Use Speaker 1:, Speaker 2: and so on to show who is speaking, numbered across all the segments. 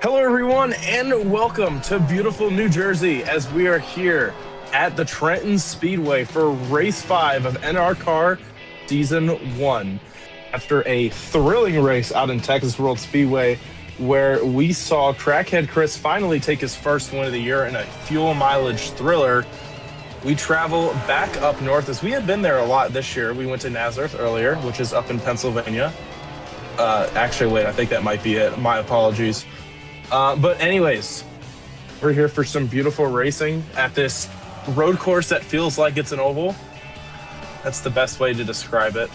Speaker 1: Hello, everyone, and welcome to beautiful New Jersey as we are here at the Trenton Speedway for Race 5 of NRCAR Season 1. After a thrilling race out in Texas World Speedway, where we saw Crackhead Chris finally take his first win of the year in a fuel mileage thriller, we travel back up north as we have been there a lot this year. We went to Nazareth earlier, which is up in Pennsylvania. Actually, wait, I think that might be it. My apologies. But anyways, we're here for some beautiful racing at this road course that feels like it's an oval. That's the best way to describe it.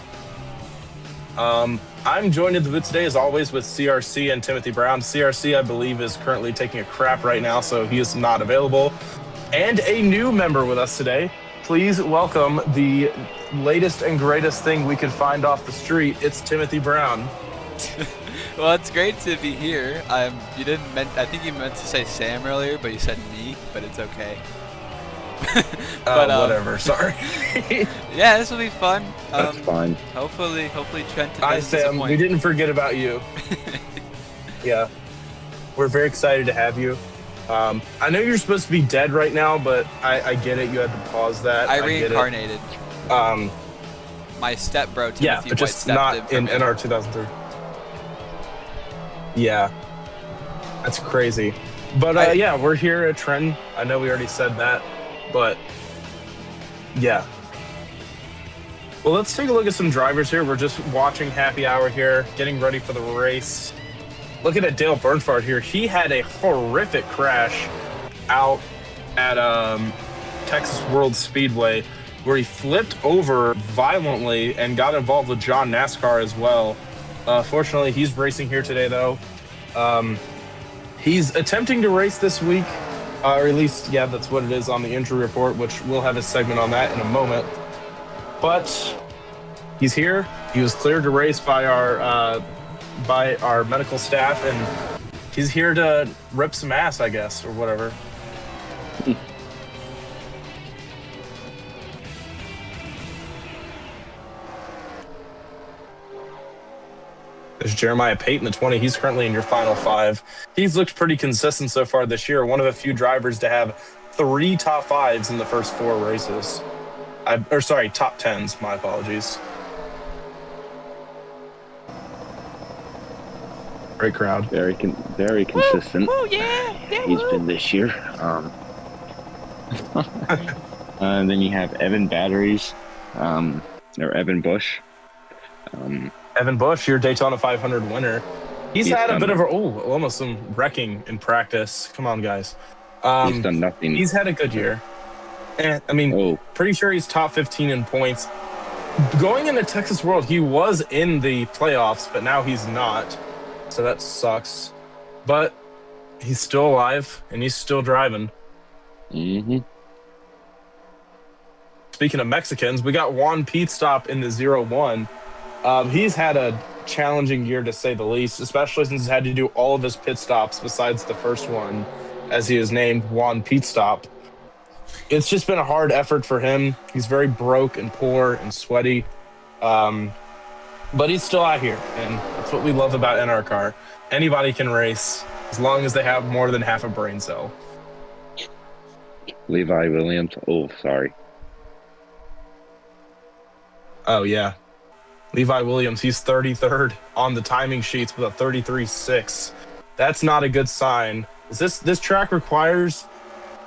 Speaker 1: I'm joined in the booth today, as always, with CRC and Timothy Brown. CRC, I believe, is currently taking a crap right now, so he is not available. And a new member with us today. Please welcome the latest and greatest thing we could find off the street. It's Timothy Brown.
Speaker 2: Well, it's great to be here. You didn't I think you meant to say Sam earlier, but you said me, but it's okay.
Speaker 1: But whatever. Sorry.
Speaker 2: Yeah, this will be fun.
Speaker 3: That's fine.
Speaker 2: Hopefully Trenton
Speaker 1: Hi,
Speaker 2: doesn't
Speaker 1: Sam.
Speaker 2: disappoint.
Speaker 1: We didn't forget about you. Yeah, we're very excited to have you. I know you're supposed to be dead right now, but I get it. You had to pause that.
Speaker 2: I reincarnated. My stepbro Timothy
Speaker 1: Yeah, but just not in NR 2003. Yeah, that's crazy. But yeah, we're here at Trenton. I know we already said that, but yeah. Well, let's take a look at some drivers here. We're just watching happy hour here, getting ready for the race. Looking at Dale Bernfard here, he had a horrific crash out at Texas World Speedway where he flipped over violently and got involved with John NASCAR as well. Fortunately, he's racing here today, though. He's attempting to race this week, or at least, yeah, that's what it is on the injury report, which we'll have a segment on that in a moment. But he's here. He was cleared to race by our medical staff, and he's here to rip some ass, I guess, or whatever. There's Jeremiah Payton, the 20. He's currently in your final 5. He's looked pretty consistent so far this year. One of a few drivers to have 3 top 5s in the first 4 races. Top 10s. My apologies. Great crowd.
Speaker 3: Very consistent.
Speaker 2: Woo, yeah,
Speaker 3: He's been this year. And then you have Evan Batteries, or Evan Bush.
Speaker 1: Evan Bush, your Daytona 500 winner. He's had a bit of almost some wrecking in practice. Come on, guys.
Speaker 3: He's done nothing.
Speaker 1: He's had a good year. Pretty sure he's top 15 in points. Going into Texas World, he was in the playoffs, but now he's not. So that sucks. But he's still alive, and he's still driving.
Speaker 3: Mm-hmm.
Speaker 1: Speaking of Mexicans, we got Juan Pete Stop in the 0-1. He's had a challenging year, to say the least, especially since he's had to do all of his pit stops besides the first one, as he is named Juan Pete Stop. It's just been a hard effort for him. He's very broke and poor and sweaty. But he's still out here, and that's what we love about NRCAR. Anybody can race as long as they have more than half a brain cell.
Speaker 3: Levi Williams. Oh, sorry.
Speaker 1: Oh, yeah. Levi Williams, he's 33rd on the timing sheets with a 33.6. That's not a good sign. This track requires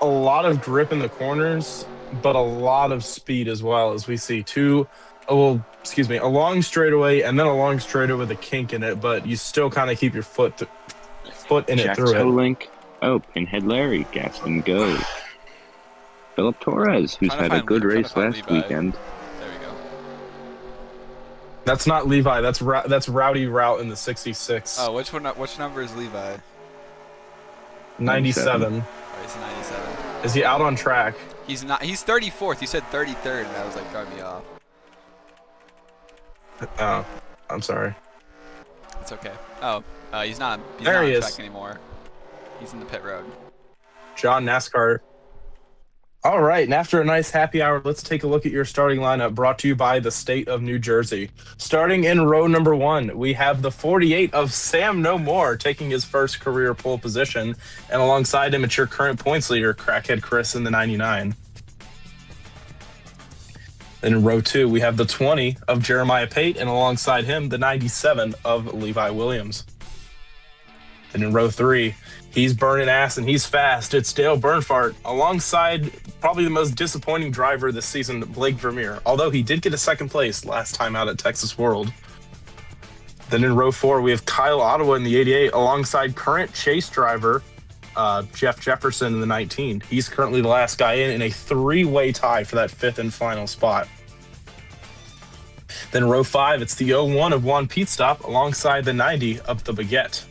Speaker 1: a lot of grip in the corners, but a lot of speed as well, as we see a long straightaway and then a long straightaway with a kink in it, but you still kind of keep your foot in it through it.
Speaker 3: Link. Oh, Pinhead Larry, Gaston Go. Philip Torres, who's had a good race last weekend.
Speaker 2: There we go.
Speaker 1: That's not Levi. That's Rowdy Route in the 66.
Speaker 2: Oh, which number is Levi?
Speaker 1: 97.
Speaker 2: Oh, he's 97.
Speaker 1: Is he out on track?
Speaker 2: He's not. He's 34th. You said 33rd, and that was like throwing me off.
Speaker 1: Oh, I'm sorry.
Speaker 2: It's okay. Oh, he's not. He's
Speaker 1: There
Speaker 2: not
Speaker 1: he
Speaker 2: on
Speaker 1: is.
Speaker 2: track anymore. He's in the pit road.
Speaker 1: John NASCAR. All right, and after a nice happy hour, let's take a look at your starting lineup brought to you by the state of New Jersey. Starting in row number 1, we have the 48 of Sam No More taking his first career pole position, and alongside him, it's your current points leader, Crackhead Chris, in the 99. Then in row 2, we have the 20 of Jeremiah Pate, and alongside him, the 97 of Levi Williams. And in row 3, he's burning ass and he's fast. It's Dale Bernhardt alongside probably the most disappointing driver this season, Blake Vermeer, although he did get a second place last time out at Texas World. Then in row 4, we have Kyle Ottawa in the 88 alongside current Chase driver Jeff Jefferson in the 19. He's currently the last guy in a 3-way tie for that 5th and final spot. Then row 5, it's the 01 of Juan Pete Stop alongside the 90 of the Baguette.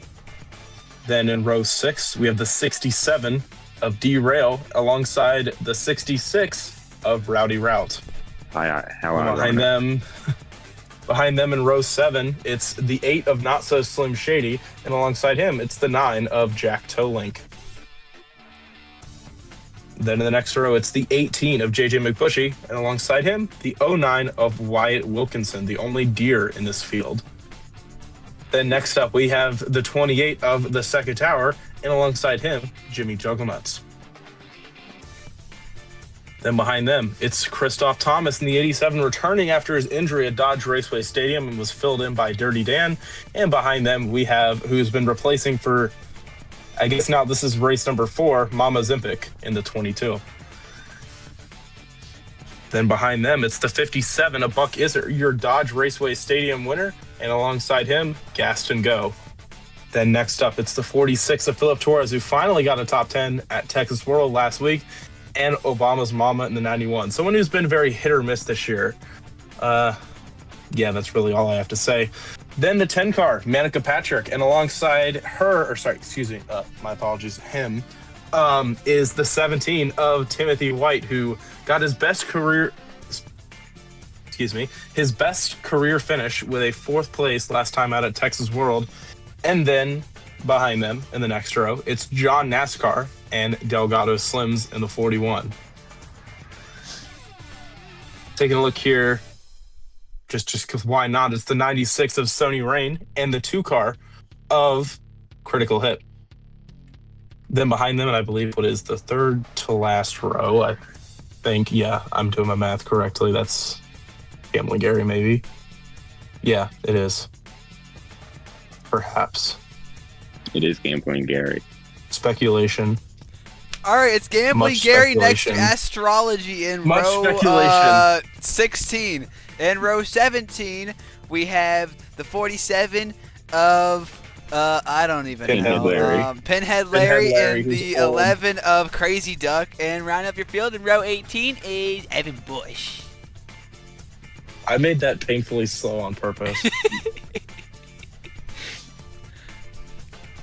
Speaker 1: Then in row 6, we have the 67 of D-Rail alongside the 66 of Rowdy Route. Behind them in row 7, it's the 8 of Not So Slim Shady, and alongside him, it's the 9 of Jack Tolink. Then in the next row, it's the 18 of JJ McBushy, and alongside him, the 09 of Wyatt Wilkinson, the only deer in this field. Then next up, we have the 28 of the Second Tower, and alongside him, Jimmy Jugglenuts. Then behind them, it's Christoph Thomas in the 87, returning after his injury at Dodge Raceway Stadium and was filled in by Dirty Dan. And behind them, we have, who's been replacing for, I guess now this is race number 4, Mama Zimpic in the 22. Then behind them, it's the 57 of Buck Isser, your Dodge Raceway Stadium winner, and alongside him, Gaston Go. Then next up, it's the 46 of Philip Torres, who finally got a top 10 at Texas World last week, and Obama's Mama in the 91. Someone who's been very hit or miss this year. Yeah, that's really all I have to say. Then the 10 car, Manica Patrick, and alongside her, my apologies, him, is the 17 of Timothy White, who got his best career finish with a 4th place last time out at Texas World. And then behind them in the next row, it's John NASCAR and Delgado Slims in the 41. Taking a look here, just because why not? It's the 96 of Sony Rain and the 2 car of Critical Hit. Then behind them, and I believe what is the 3rd to last row, I think, yeah, I'm doing my math correctly. That's Gambling Gary, maybe. Yeah, it is. Perhaps.
Speaker 3: It is Gambling Gary.
Speaker 1: Speculation.
Speaker 2: All right, it's Gambling Gary next to Astrology in row 16. In row 17, we have the 47 of I don't even
Speaker 1: Pinhead
Speaker 2: know.
Speaker 1: Larry.
Speaker 2: Pinhead Larry and
Speaker 1: who's
Speaker 2: the
Speaker 1: old.
Speaker 2: 11 of Crazy Duck. And round up your field in row 18 is Evan Bush.
Speaker 1: I made that painfully slow on purpose.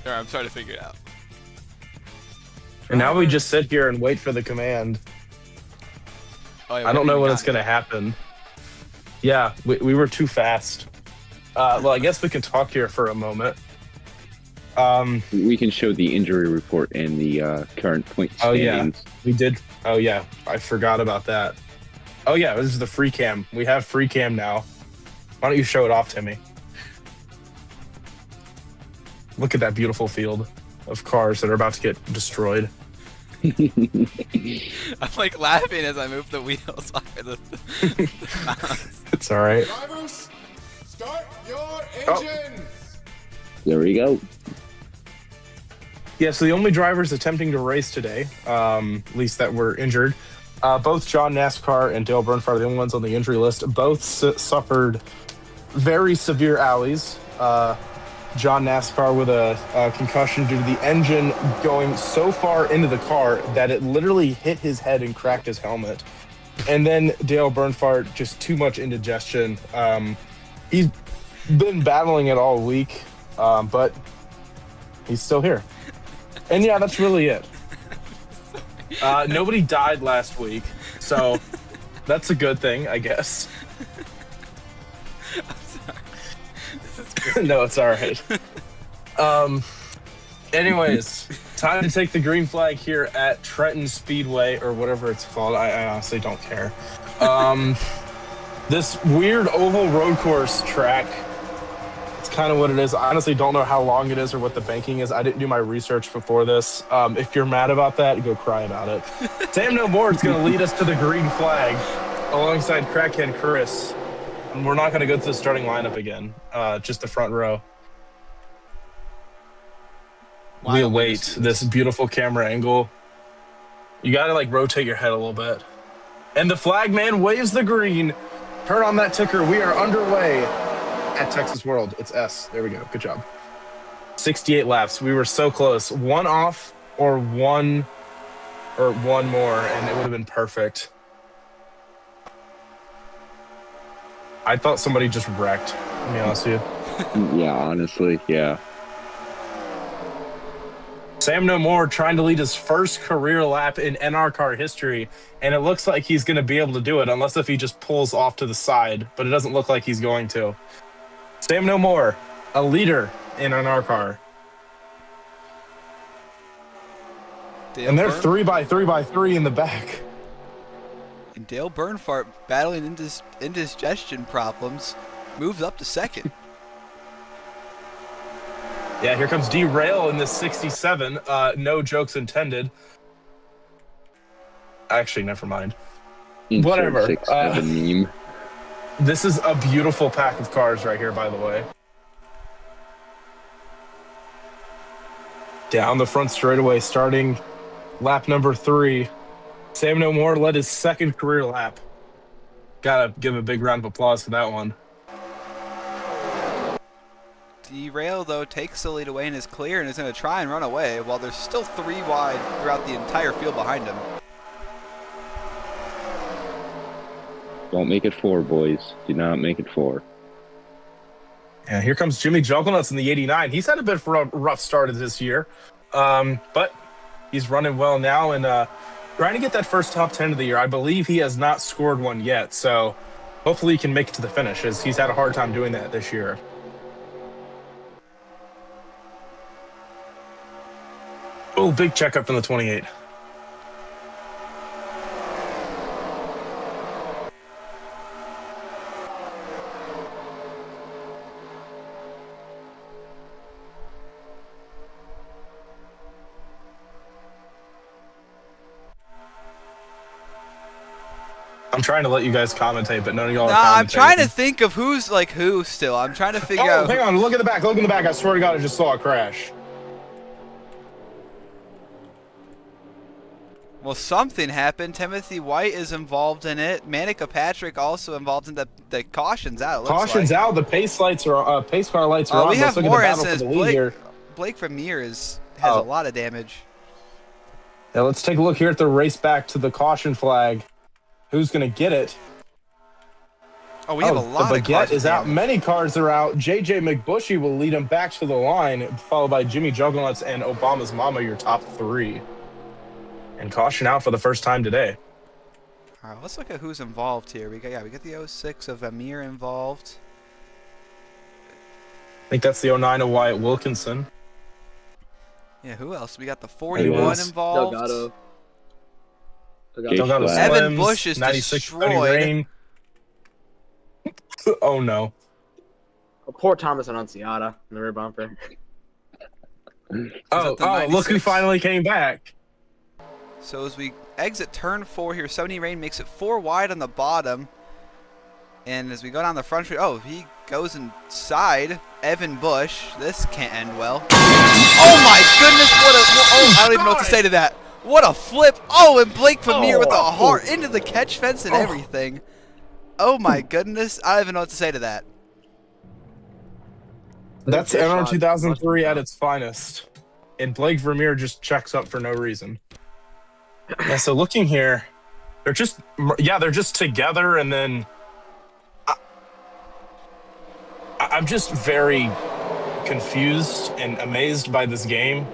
Speaker 2: All right, I'm trying to figure it out.
Speaker 1: And now we just sit here and wait for the command.
Speaker 2: Oh, yeah,
Speaker 1: I don't know when it's going to happen. Yeah, we were too fast. Well, I guess we can talk here for a moment.
Speaker 3: We can show the injury report and the current point standings.
Speaker 1: Yeah, we did. Oh, yeah, I forgot about that. Oh, yeah, this is the free cam. We have free cam now. Why don't you show it off, Timmy? Look at that beautiful field of cars that are about to get destroyed.
Speaker 2: I'm like laughing as I move the wheels off of the mouse.
Speaker 1: It's all right.
Speaker 4: Drivers, start your engines!
Speaker 3: There we go.
Speaker 1: Yeah, so the only drivers attempting to race today, at least that were injured, both John NASCAR and Dale Bernhardt are the only ones on the injury list. Both suffered very severe alleys. John NASCAR with a concussion due to the engine going so far into the car that it literally hit his head and cracked his helmet. And then Dale Bernhardt, just too much indigestion. He's been battling it all week, but he's still here. And yeah, that's really it. Nobody died last week, so that's a good thing, I guess. No, it's all right. Anyways, time to take the green flag here at Trenton Speedway, or whatever it's called. I honestly don't care. This weird oval road course track, it's kind of what it is. I honestly don't know how long it is or what the banking is. I didn't do my research before this. If you're mad about that, go cry about it. Sam No More is going to lead us to the green flag alongside Crackhead Chris. And we're not going to go to the starting lineup again, just the front row. We await this beautiful camera angle. You got to like rotate your head a little bit. And the flag man waves the green. Turn on that ticker. We are underway at Texas World. It's S. There we go. Good job. 68 laps. We were so close. One off or one more, and it would have been perfect. I thought somebody just wrecked, to be honest with
Speaker 3: you. Yeah, honestly, yeah.
Speaker 1: Sam No More trying to lead his first career lap in NRCAR history, and it looks like he's going to be able to do it, unless if he just pulls off to the side, but it doesn't look like he's going to. Sam No More, a leader in NRCAR. And they're 3x3x3 in the back.
Speaker 2: And Dale Bernfardt, battling indigestion problems, moves up to second.
Speaker 1: Yeah, here comes Derail in this 67. No jokes intended. Actually, never mind. Whatever.
Speaker 3: Meme.
Speaker 1: This is a beautiful pack of cars right here, by the way. Down the front straightaway, starting lap number 3. Sam No More led his second career lap. Gotta give a big round of applause for that one.
Speaker 2: Derail, though, takes the lead away and is clear and is going to try and run away while there's still 3 wide throughout the entire field behind him.
Speaker 3: Don't make it 4, boys. Do not make it 4.
Speaker 1: Yeah, here comes Jimmy Jugglenuts in the 89. He's had a bit of a rough start of this year, but he's running well now and trying to get that first top 10 of the year. I believe he has not scored one yet, so hopefully he can make it to the finish, as he's had a hard time doing that this year. Oh, big checkup from the 28. I'm trying to let you guys commentate, but none of y'all are commentating.
Speaker 2: I'm trying to think of who's like who still. I'm trying to figure out.
Speaker 1: Hang on. Look in the back. Look in the back. I swear to God, I just saw a crash.
Speaker 2: Well, something happened. Timothy White is involved in it. Manica Patrick also involved in the caution's out.
Speaker 1: Caution's out. The pace lights are pace car lights are on.
Speaker 2: We have more incidents. Blake Vermeer has a lot of damage.
Speaker 1: Yeah, let's take a look here at the race back to the caution flag. Who's going to get it?
Speaker 2: Oh, we have a lot
Speaker 1: the
Speaker 2: of cars.
Speaker 1: Baguette is out. Many cars are out. JJ McBushy will lead him back to the line, followed by Jimmy Jugglenuts and Obama's Mama, your top 3. And caution out for the first time today.
Speaker 2: All right, let's look at who's involved here. We got the 06 of Amir involved.
Speaker 1: I think that's the 09 of Wyatt Wilkinson.
Speaker 2: Yeah, who else? We got the 41 involved.
Speaker 1: Delgado
Speaker 2: Evan Bush is destroyed.
Speaker 1: Oh no.
Speaker 5: Poor Thomas Annunciata in the rear bumper.
Speaker 1: Look who finally came back.
Speaker 2: So as we exit turn 4 here, 70 Rain makes it 4 wide on the bottom. And as we go down the front street, he goes inside. Evan Bush. This can't end well. Oh my goodness, I don't even know what to say to that. What a flip. Oh, and Blake Vermeer with a heart into the catch fence and everything. Oh my goodness. I don't even know what to say to that.
Speaker 1: That's NR 2003 at its finest. And Blake Vermeer just checks up for no reason. Yeah, so looking here, they're just together, and then I'm just very confused and amazed by this game.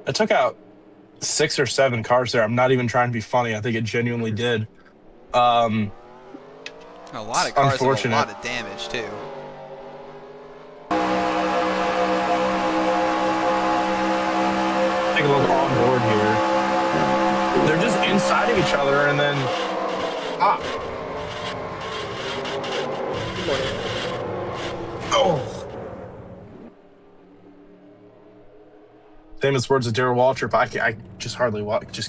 Speaker 1: I took out 6 or 7 cars there. I'm not even trying to be funny. I think it genuinely did.
Speaker 2: A lot of cars with a lot of damage, too.
Speaker 1: take a look on board here. They're just inside of each other, and then oh. Famous words of Darrell Waltrip. I just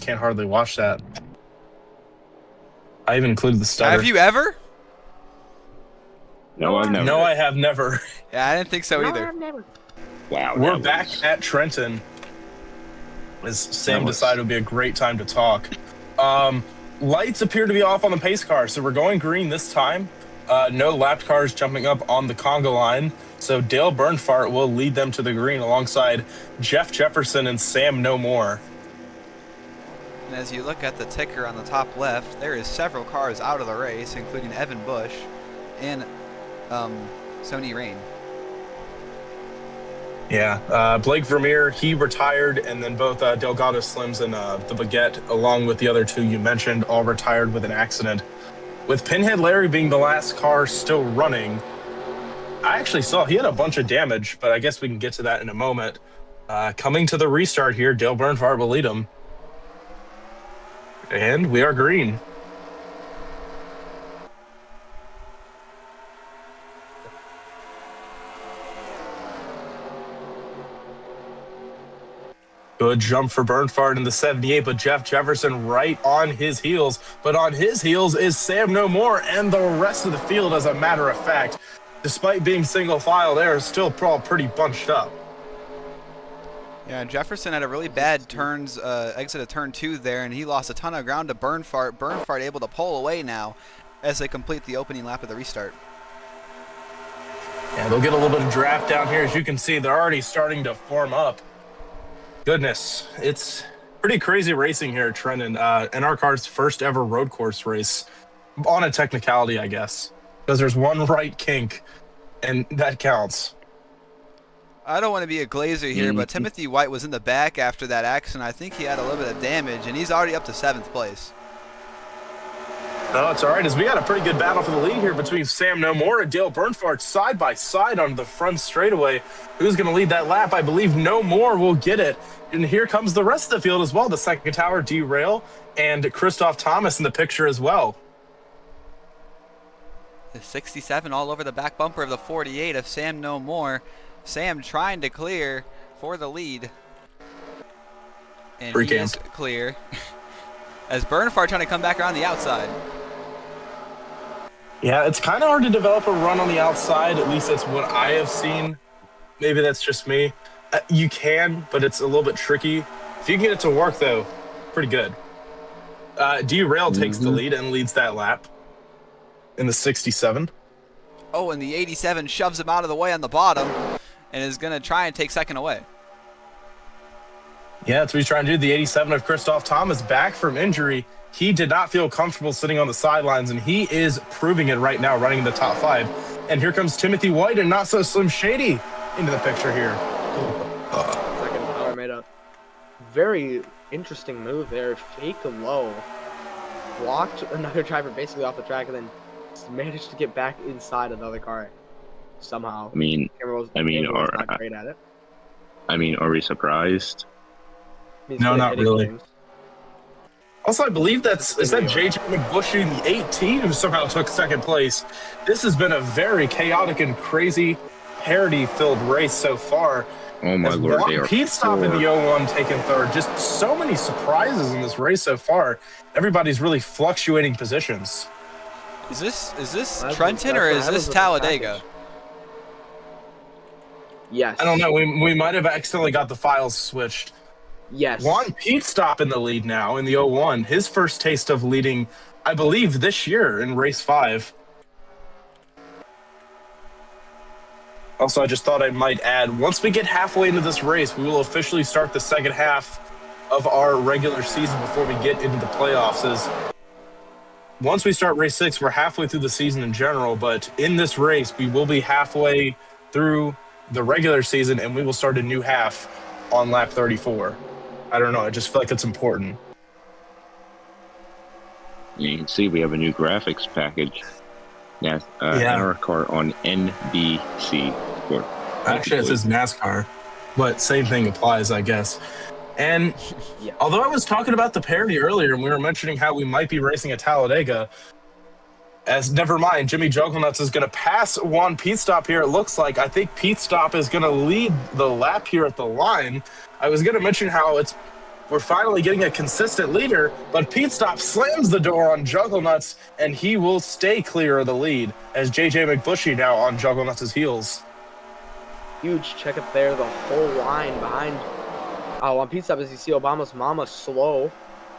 Speaker 1: can't hardly watch that. I even included the stutter.
Speaker 2: Have you ever?
Speaker 3: No, I've never.
Speaker 1: No, I have never.
Speaker 2: Yeah, I didn't think so either.
Speaker 5: I've never.
Speaker 3: Wow.
Speaker 1: We're back at Trenton. As Sam decided it would be a great time to talk. Lights appear to be off on the pace car, so we're going green this time. No lapped cars jumping up on the conga line. So Dale Bernfardt will lead them to the green alongside Jeff Jefferson and Sam No More.
Speaker 2: And as you look at the ticker on the top left, there is several cars out of the race, including Evan Bush and Sony Rain.
Speaker 1: Yeah, Blake Vermeer, he retired, and then both Delgado Slims and the Baguette, along with the other two you mentioned, all retired with an accident. With Pinhead Larry being the last car still running, I actually saw he had a bunch of damage, but I guess we can get to that in a moment. Coming to the restart here, Dale Bernfardt will lead him. And we are green. Good jump for Bernfardt in the 78, but Jeff Jefferson right on his heels. But on his heels is Sam No More and the rest of the field, as a matter of fact. Despite being single file, they're still pretty bunched up.
Speaker 2: Yeah, Jefferson had a really bad exit of turn 2 there, and he lost a ton of ground to Bernfardt. Bernfardt able to pull away now as they complete the opening lap of the restart.
Speaker 1: Yeah, they'll get a little bit of draft down here. As you can see, they're already starting to form up. Goodness, it's pretty crazy racing here at Trenton. NRCAR's first ever road course race, on a technicality, I guess, because there's one right kink, and that counts.
Speaker 2: I don't want to be a glazer here, but Timothy White was in the back after that accident. I think he had a little bit of damage, and he's already up to 7th place.
Speaker 1: No, it's all right, as we got a pretty good battle for the lead here between Sam No More and Dale Bernfardt side by side on the front straightaway. Who's going to lead that lap? I believe No More will get it. And here comes the rest of the field as well. The second tower, Derail, and Christoph Thomas in the picture as well.
Speaker 2: The 67 all over the back bumper of the 48 of Sam No More. Sam trying to clear for the lead. And he is clear. As Bernfardt trying to come back around the outside.
Speaker 1: Yeah, it's kind of hard to develop a run on the outside. At least that's what I have seen. Maybe that's just me. You can, but it's a little bit tricky. If you can get it to work, though, pretty good. Derail takes the lead and leads that lap in the 67.
Speaker 2: Oh, and the 87 shoves him out of the way on the bottom and is going to try and take second away.
Speaker 1: Yeah, that's what he's trying to do. The 87 of Christoph Thomas back from injury. He did not feel comfortable sitting on the sidelines, and he is proving it right now, running in the top 5. And here comes Timothy White and Not So Slim Shady into the picture here.
Speaker 5: Second power made a very interesting move there. Fake low. Walked another driver basically off the track and then managed to get back inside another car somehow.
Speaker 3: Not great at it. Are we surprised?
Speaker 1: No, not really. Also, I believe is that J.J. McBushy, the 18, who somehow took second place. This has been a very chaotic and crazy, parity-filled race so far.
Speaker 3: Oh my lord, they are
Speaker 1: Pete stop in the 01 taking third. Just so many surprises in this race so far. Everybody's really fluctuating positions.
Speaker 2: Is this Trenton or is this Talladega?
Speaker 5: Yes.
Speaker 1: I don't know. We might have accidentally got the files switched.
Speaker 5: Yes.
Speaker 1: Juan Pete stop in the lead now in the 01. His first taste of leading, I believe, this year in race 5. Also, I just thought I might add, once we get halfway into this race, we will officially start the second half of our regular season before we get into the playoffs. Once we start race 6, we're halfway through the season in general, but in this race, we will be halfway through the regular season, and we will start a new half on lap 34. I don't know. I just feel like it's important.
Speaker 3: You can see we have a new graphics package. Yeah, NRCAR on NBC Sport.
Speaker 1: Actually, it says NASCAR, but same thing applies, I guess. And although I was talking about the parity earlier, and we were mentioning how we might be racing at Talladega, never mind, Jimmy Jugglenuts is going to pass Juan Pete Stop here, it looks like. I think Pete Stop is going to lead the lap here at the line. I was going to mention how we're finally getting a consistent leader, but Pete Stop slams the door on Jugglenuts, and he will stay clear of the lead as JJ McBushy now on Jugglenuts' heels.
Speaker 5: Huge check up there, the whole line behind Juan Pete Stop as you see Obama's mama slow.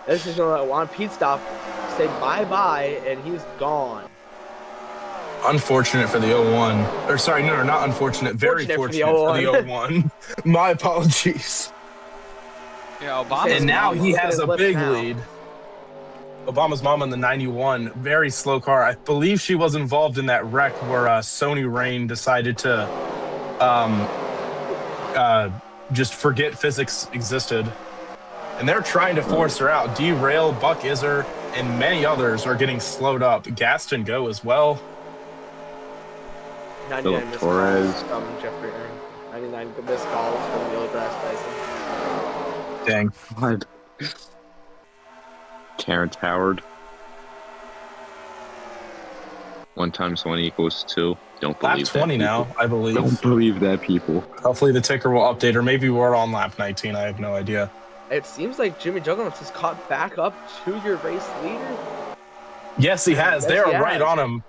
Speaker 5: This is going to let Juan Pete Stop say bye-bye, and he's gone.
Speaker 1: Unfortunate for the 01. Or sorry, no, not unfortunate. Very fortunate for the 01. My apologies.
Speaker 2: Yeah, Obama's
Speaker 1: and now he has a big lead. Obama's mom in the 91. Very slow car. I believe she was involved in that wreck where Sony Rain decided to just forget physics existed. And they're trying to force her out. Derail, Buck Iser, and many others are getting slowed up. Gaston Go as well.
Speaker 5: 99 missed calls from Jeffrey Earn. 99 missed calls from Neil deGrasse Tyson.
Speaker 1: Dang.
Speaker 3: What? Terrence Howard. 1 times 1 equals 2. Don't believe
Speaker 1: lap 20
Speaker 3: that,
Speaker 1: now, I believe.
Speaker 3: Don't believe that, people.
Speaker 1: Hopefully the ticker will update, or maybe we're on lap 19. I have no idea.
Speaker 5: It seems like Jimmy Jugglenuts has caught back up to your race leader.
Speaker 1: Yes, he has.
Speaker 5: Yes,
Speaker 1: they are
Speaker 5: he
Speaker 1: right
Speaker 5: has.
Speaker 1: on him.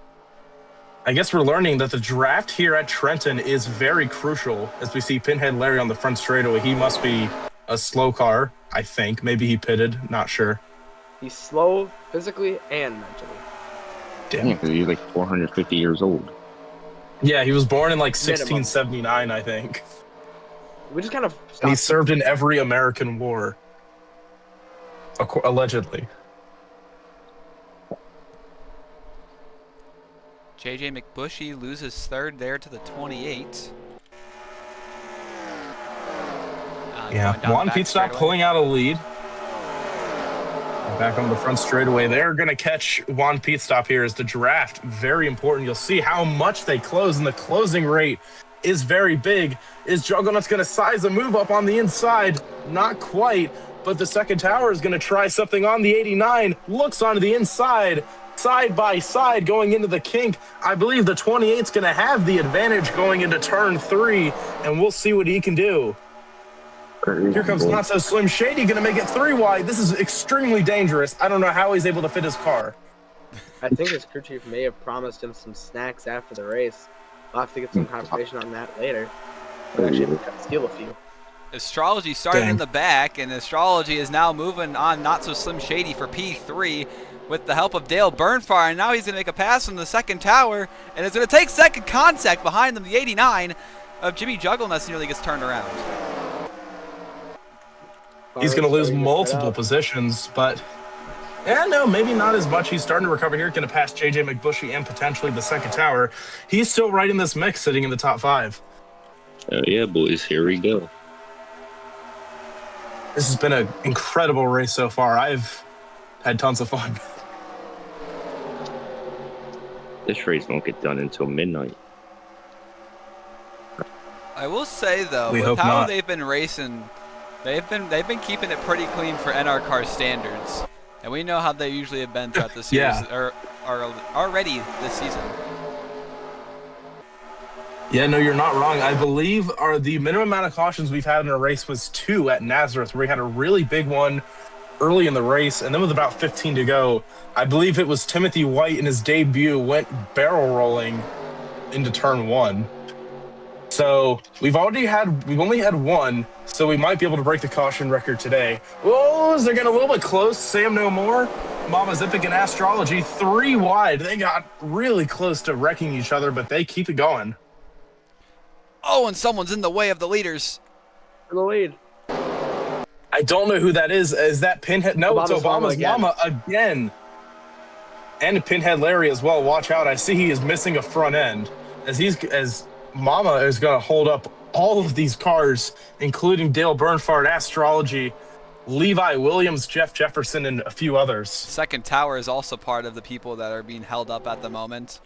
Speaker 1: I guess we're learning that the draft here at Trenton is very crucial. As we see Pinhead Larry on the front straightaway, he must be a slow car, I think. Maybe he pitted, not sure.
Speaker 5: He's slow physically and mentally.
Speaker 1: Damn.
Speaker 3: Yeah, he's like 450 years old.
Speaker 1: Yeah, he was born in like
Speaker 5: Minimum.
Speaker 1: 1679, I think.
Speaker 5: We just kind of
Speaker 1: And he served in every American war. Allegedly.
Speaker 2: JJ McBushy loses third there to the 28.
Speaker 1: Yeah, Juan Pete Stop pulling out a lead. Back on the front straightaway. They're going to catch Juan Pete Stop here as the draft. Very important. You'll see how much they close, and the closing rate is very big. Is Jugglenuts going to size a move up on the inside? Not quite, but the second tower is going to try something on the 89. Looks onto the inside, side by side going into the kink. I believe the 28's going to have the advantage going into turn 3, and we'll see what he can do. Here comes Not So Slim Shady, going to make it 3 wide. This is extremely dangerous. I don't know how he's able to fit his car.
Speaker 5: I think his crew chief may have promised him some snacks after the race. We'll have to get some confirmation on that later. We'll actually steal a few.
Speaker 2: Astrology started in the back, and Astrology is now moving on Not So Slim Shady for P3 with the help of Dale Burnfire, and now he's going to make a pass from the second tower, and it's going to take second contact behind them. The 89 of Jimmy Jugglenuts nearly gets turned around.
Speaker 1: He's going to lose multiple positions, but no, maybe not as much. He's starting to recover here. Going to pass JJ McBushy and potentially the second tower. He's still right in this mix, sitting in the top 5.
Speaker 3: Oh, yeah, boys. Here we go.
Speaker 1: This has been an incredible race so far. I've had tons of fun.
Speaker 3: This race won't get done until midnight.
Speaker 2: I will say, though, with how they've been racing, they've been keeping it pretty clean for NRCAR standards. And we know how they usually have been throughout the series, or are already this season.
Speaker 1: Yeah, no, you're not wrong. I believe the minimum amount of cautions we've had in a race was 2 at Nazareth, where we had a really big one early in the race, and then with about 15 to go, I believe it was Timothy White in his debut went barrel rolling into turn 1. So we've only had 1, so we might be able to break the caution record today. Whoa, they're getting a little bit close. Sam No More, Mama's Epic, and Astrology 3 wide. They got really close to wrecking each other, but they keep it going.
Speaker 2: Oh, and someone's in the way of the leaders.
Speaker 5: For the lead.
Speaker 1: I don't know who that is. Is that Pinhead? No, it's Obama's mama again. And Pinhead Larry as well. Watch out. I see he is missing a front end. As Mama is going to hold up all of these cars, including Dale Burnfart, Astrology, Levi Williams, Jeff Jefferson, and a few others.
Speaker 2: Second tower is also part of the people that are being held up at the moment.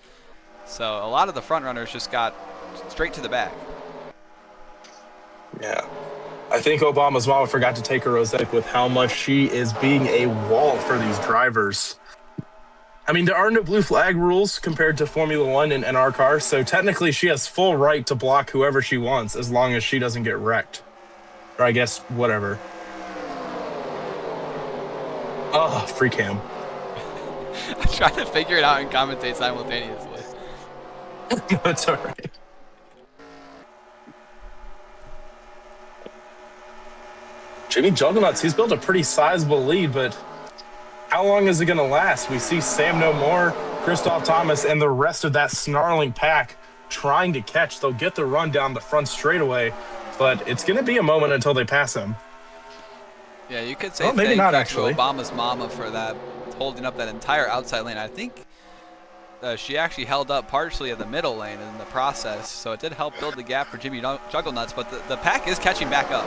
Speaker 2: So a lot of the front runners just got straight to the back.
Speaker 1: Yeah. I think Obama's mama forgot to take her Rosette with how much she is being a wall for these drivers. I mean, there are no blue flag rules compared to Formula One and NRCAR, so technically she has full right to block whoever she wants as long as she doesn't get wrecked. Or I guess, whatever. Oh, free cam.
Speaker 2: I'm trying to figure it out and commentate simultaneously.
Speaker 1: No, it's all right. Jimmy Juggernauts, he's built a pretty sizable lead, but how long is it going to last? We see Sam No More, Christoph Thomas, and the rest of that snarling pack trying to catch. They'll get the run down the front straightaway, but it's going to be a moment until they pass him.
Speaker 2: Yeah, you could say
Speaker 1: well, maybe not actually.
Speaker 2: Obama's mama for that, holding up that entire outside lane. I think she actually held up partially at the middle lane in the process, so it did help build the gap for Jimmy Jugglenuts, but the pack is catching back up.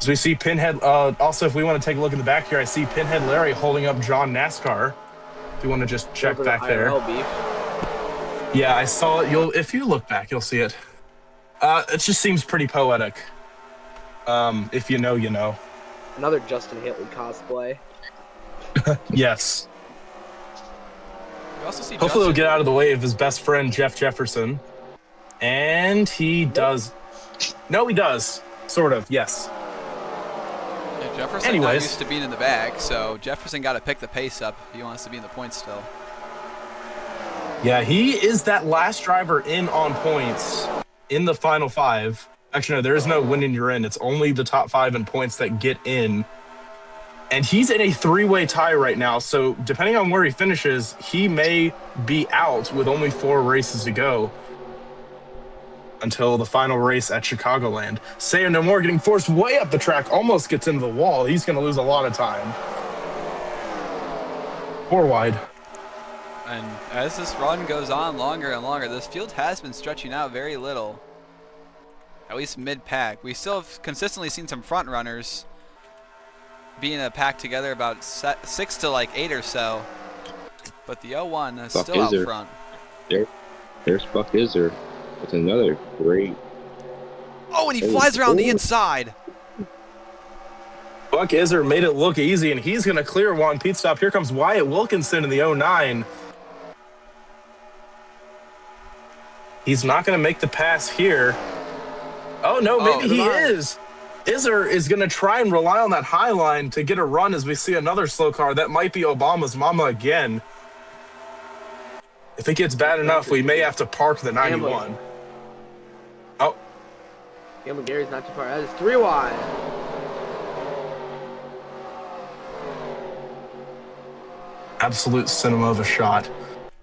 Speaker 1: As we see Pinhead, also if we want to take a look in the back here, I see Pinhead Larry holding up John NASCAR. If you want to just check back there. Yeah, I saw it. If you look back, you'll see it. It just seems pretty poetic. If you know, you know.
Speaker 5: Another Justin Hitley cosplay.
Speaker 1: Yes.
Speaker 2: You also see
Speaker 1: hopefully he'll get out of the way of his best friend, Jeff Jefferson. And he does. No, he does. Sort of, yes.
Speaker 2: Yeah, Jefferson not used to being in the back, so Jefferson got to pick the pace up. He wants to be in the points still.
Speaker 1: Yeah, he is that last driver in on points in the final five. Actually, no, there is no winning you're in. It's only the top 5 in points that get in. And he's in a 3-way tie right now, so depending on where he finishes, he may be out with only 4 races to go until the final race at Chicagoland. Say No More getting forced way up the track, almost gets into the wall. He's going to lose a lot of time. 4 wide.
Speaker 2: And as this run goes on longer and longer, this field has been stretching out very little. At least mid-pack. We still have consistently seen some front runners being a pack together about 6 to like 8 or so. But the 01 is still out front.
Speaker 3: There's Buck Iser. It's another great.
Speaker 2: Oh, and he flies around the inside.
Speaker 1: Buck Iser made it look easy, and he's going to clear one pit stop. Here comes Wyatt Wilkinson in the 09. He's not going to make the pass here. Oh, no, maybe he is. Iser is going to try and rely on that high line to get a run as we see another slow car. That might be Obama's mama again. If it gets bad enough, we may have to park the 91. Oh.
Speaker 5: Gambling Gary's not too far. That is 3 wide.
Speaker 1: Absolute cinema of a shot.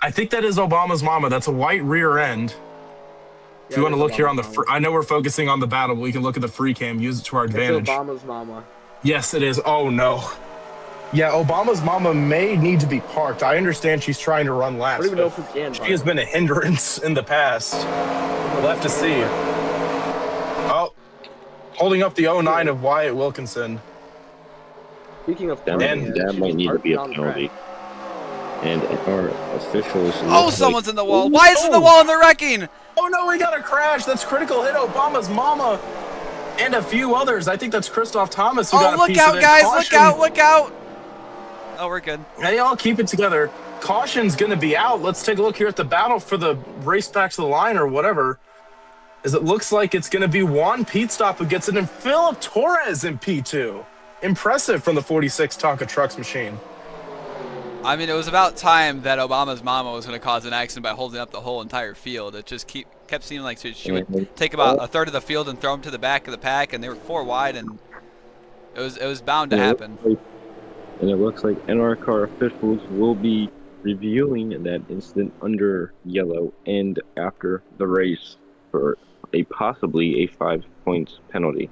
Speaker 1: I think that is Obama's mama. That's a white rear end. If you want to look here on the, I know we're focusing on the battle, but we can look at the free cam, use it to our advantage.
Speaker 5: It's Obama's mama.
Speaker 1: Yes, it is. Oh no. Yeah, Obama's mama may need to be parked. I understand she's trying to run laps.
Speaker 5: I don't even know if we can.
Speaker 1: She has been a hindrance in the past. We'll have to see. Oh, holding up the 09 of Wyatt Wilkinson.
Speaker 5: Speaking of
Speaker 3: that might need to be a penalty. And our officials.
Speaker 2: Oh, someone's in the wall. Why is in the wall and they're wrecking?
Speaker 1: Oh no, we got a crash. That's critical hit. Obama's mama and a few others. I think that's Christoph Thomas who got a piece of it.
Speaker 2: Look out, guys.
Speaker 1: Caution.
Speaker 2: Look out, look out. Oh, we're good.
Speaker 1: Hey, y'all keep it together. Caution's going to be out. Let's take a look here at the battle for the race back to the line or whatever. As it looks like it's going to be Juan Pete Stop who gets it, and Philip Torres in P2. Impressive from the 46 Tonka Trucks machine.
Speaker 2: I mean, it was about time that Obama's mama was going to cause an accident by holding up the whole entire field. It just kept seeming like she would take about a third of the field and throw them to the back of the pack, and they were 4 wide, and it was bound to happen.
Speaker 3: And it looks like NRCAR officials will be reviewing that incident under yellow and after the race for possibly a 5 points penalty.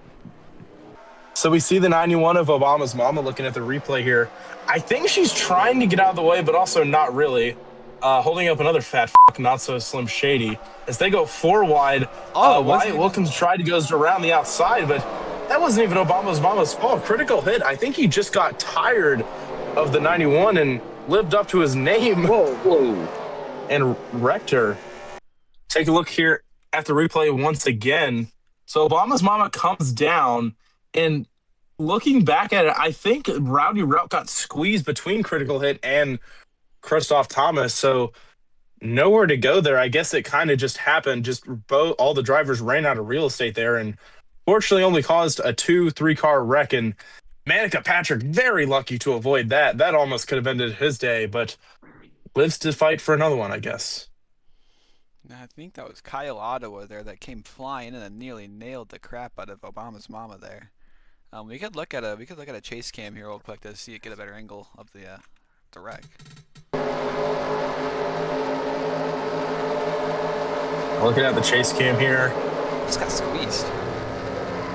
Speaker 1: So we see the 91 of Obama's mama looking at the replay here. I think she's trying to get out of the way, but also not really. Holding up another fat not so Slim Shady. As they go 4 wide, Wyatt Wilkins tried to go around the outside, but that wasn't even Obama's mama's fault. Critical hit. I think he just got tired of the 91 and lived up to his name.
Speaker 3: Whoa.
Speaker 1: And wrecked her. Take a look here at the replay once again. So Obama's mama comes down, and looking back at it, I think Rowdy Route got squeezed between Critical Hit and Christoph Thomas. So nowhere to go there. I guess it kind of just happened. Just all the drivers ran out of real estate there, and fortunately only caused a 2-3 car wreck. And Manica Patrick very lucky to avoid that. That almost could have ended his day, but lives to fight for another one, I guess.
Speaker 2: I think that was Kyle Ottawa there that came flying and then nearly nailed the crap out of Obama's mama there. We could look at a chase cam here real quick to see it, get a better angle of the wreck.
Speaker 1: Looking at the chase cam here.
Speaker 2: Just got squeezed.